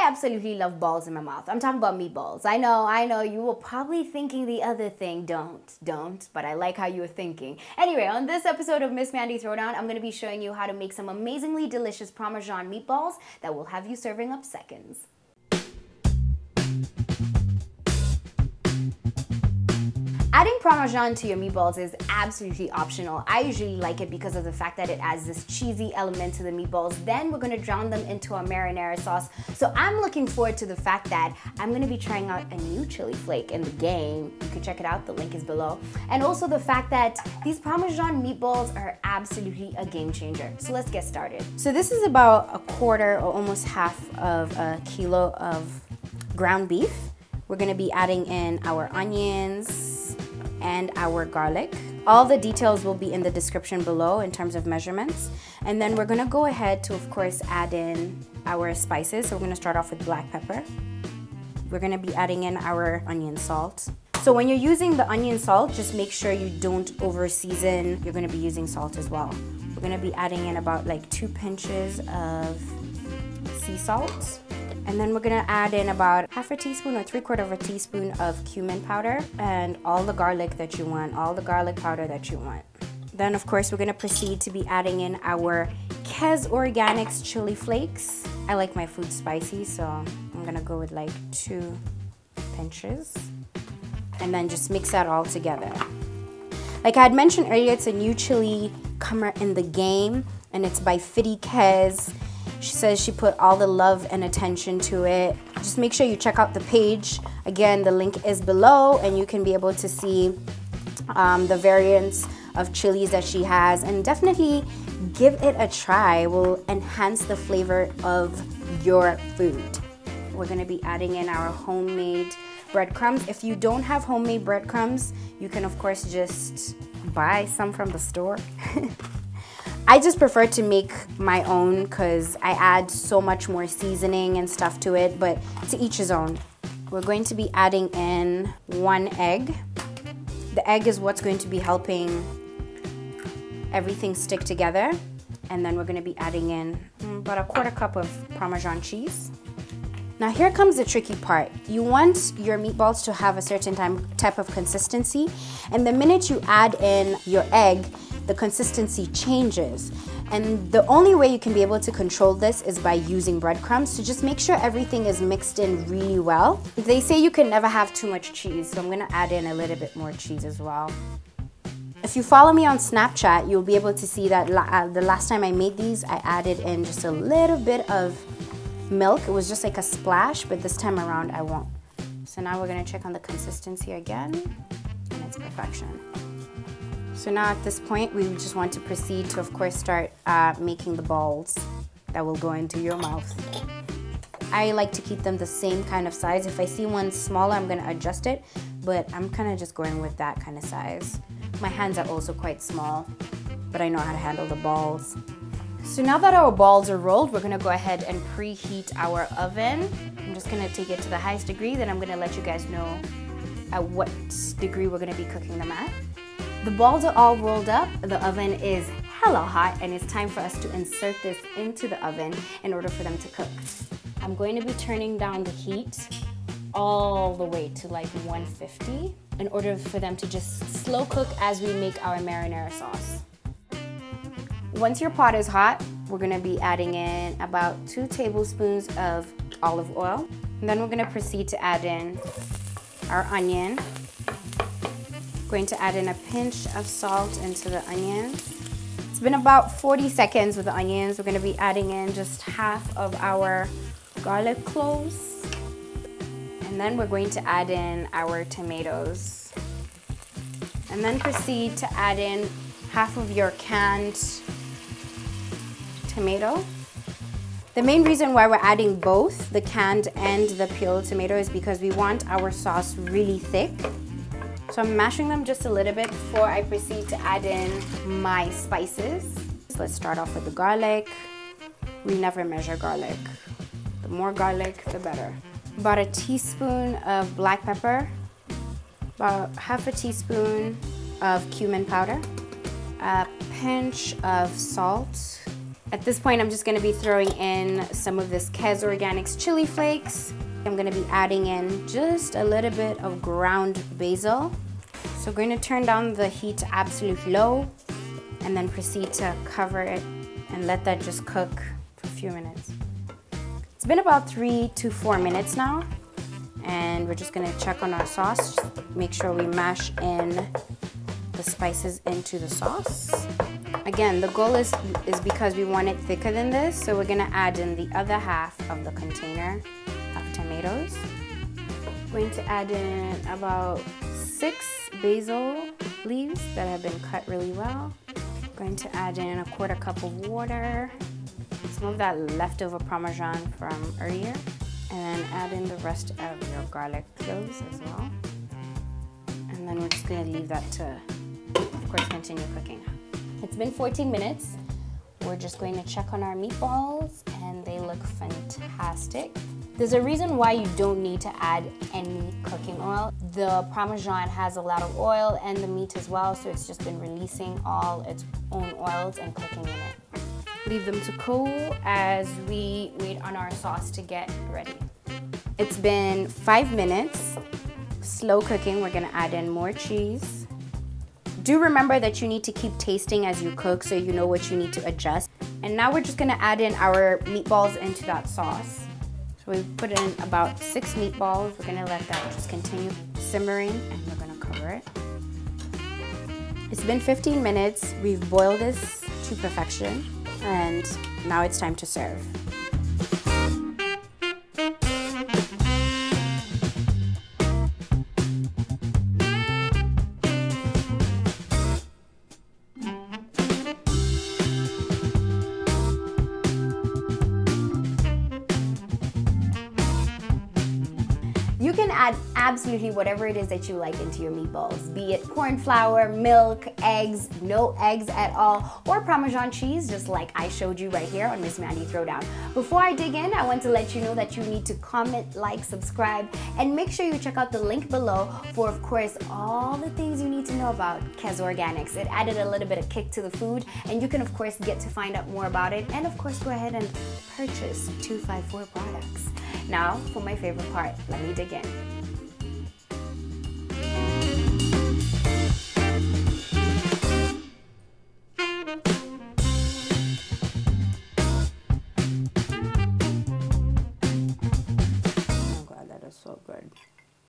I absolutely love balls in my mouth. I'm talking about meatballs. I know, you were probably thinking the other thing. Don't, but I like how you were thinking. Anyway, on this episode of Miss Mandi Throwdown, I'm going to be showing you how to make some amazingly delicious Parmesan meatballs that will have you serving up seconds. Adding Parmesan to your meatballs is absolutely optional. I usually like it because of the fact that it adds this cheesy element to the meatballs. Then we're gonna drown them into a marinara sauce. So I'm looking forward to the fact that I'm gonna be trying out a new chili flake in the game. You can check it out, the link is below. And also the fact that these Parmesan meatballs are absolutely a game changer. So let's get started. So this is about a quarter or almost half of a kilo of ground beef. We're gonna be adding in our onions and our garlic. All the details will be in the description below in terms of measurements. And then we're gonna go ahead to, of course, add in our spices. So we're gonna start off with black pepper. We're gonna be adding in our onion salt. So when you're using the onion salt, just make sure you don't over season. You're gonna be using salt as well. We're gonna be adding in about like 2 pinches of sea salt. And then we're gonna add in about half a teaspoon or 3/4 of a teaspoon of cumin powder and all the garlic that you want, all the garlic powder that you want. Then of course we're gonna proceed to be adding in our Kez Oranics chili flakes. I like my food spicy, so I'm gonna go with like 2 pinches. And then just mix that all together. Like I had mentioned earlier, it's a new chili comer in the game and it's by Kez. She says she put all the love and attention to it. Just make sure you check out the page. Again, the link is below and you can be able to see the variants of chilies that she has, and definitely give it a try. It will enhance the flavor of your food. We're gonna be adding in our homemade breadcrumbs. If you don't have homemade breadcrumbs, you can of course just buy some from the store. I just prefer to make my own because I add so much more seasoning and stuff to it, but to each his own. We're going to be adding in 1 egg. The egg is what's going to be helping everything stick together. And then we're going to be adding in about a 1/4 cup of Parmesan cheese. Now here comes the tricky part. You want your meatballs to have a certain type of consistency, and the minute you add in your egg, the consistency changes. And the only way you can be able to control this is by using breadcrumbs. So just make sure everything is mixed in really well. They say you can never have too much cheese, so I'm gonna add in a little bit more cheese as well. If you follow me on Snapchat, you'll be able to see that the last time I made these, I added in just a little bit of milk. It was just like a splash, but this time around I won't. So now we're gonna check on the consistency again, and it's perfection. So now at this point, we just want to proceed to, of course, start making the balls that will go into your mouth. I like to keep them the same kind of size. If I see one smaller, I'm gonna adjust it, but I'm kind of just going with that kind of size. My hands are also quite small, but I know how to handle the balls. So now that our balls are rolled, we're gonna go ahead and preheat our oven. I'm just gonna take it to the highest degree, then I'm gonna let you guys know at what degree we're gonna be cooking them at. The balls are all rolled up, the oven is hella hot, and it's time for us to insert this into the oven in order for them to cook. I'm going to be turning down the heat all the way to like 150 in order for them to just slow cook as we make our marinara sauce. Once your pot is hot, we're gonna be adding in about 2 tablespoons of olive oil. And then we're gonna proceed to add in our onion. Going to add in a pinch of salt into the onions. It's been about 40 seconds with the onions. We're gonna be adding in just half of our garlic cloves. And then we're going to add in our tomatoes. And then proceed to add in half of your canned tomato. The main reason why we're adding both the canned and the peeled tomato is because we want our sauce really thick. So I'm mashing them just a little bit before I proceed to add in my spices. So let's start off with the garlic. We never measure garlic. The more garlic, the better. About a teaspoon of black pepper, about half a teaspoon of cumin powder, a pinch of salt, At this point, I'm just gonna be throwing in some of this Kez Oranics chili flakes. I'm gonna be adding in just a little bit of ground basil. So we're going to turn down the heat to absolute low and then proceed to cover it and let that just cook for a few minutes. It's been about 3 to 4 minutes now, and we're just going to check on our sauce. Just make sure we mash in the spices into the sauce. Again, the goal is because we want it thicker than this, so we're going to add in the other half of the container of tomatoes. We're going to add in about 6 basil leaves that have been cut really well. I'm going to add in a 1/4 cup of water, some of that leftover Parmesan from earlier, and then add in the rest of your garlic cloves as well. And then we're just going to leave that to, of course, continue cooking. It's been 14 minutes. We're just going to check on our meatballs, and they look fantastic. There's a reason why you don't need to add any cooking oil. The Parmesan has a lot of oil and the meat as well, so it's just been releasing all its own oils and cooking in it. Leave them to cool as we wait on our sauce to get ready. It's been 5 minutes, slow cooking. We're gonna add in more cheese. Do remember that you need to keep tasting as you cook so you know what you need to adjust. And now we're just gonna add in our meatballs into that sauce. So we put in about 6 meatballs. We're gonna let that just continue simmering, and we're gonna cover it. It's been 15 minutes. We've boiled this to perfection, and now it's time to serve. You can add absolutely whatever it is that you like into your meatballs, be it corn flour, milk, eggs, no eggs at all, or Parmesan cheese, just like I showed you right here on Miss Mandi Throwdown. Before I dig in, I want to let you know that you need to comment, like, subscribe, and make sure you check out the link below for, of course, all the things you need to know about Kez Oranics. It added a little bit of kick to the food, and you can, of course, get to find out more about it, and of course, go ahead and purchase 254 products. Now, for my favorite part, let me dig in.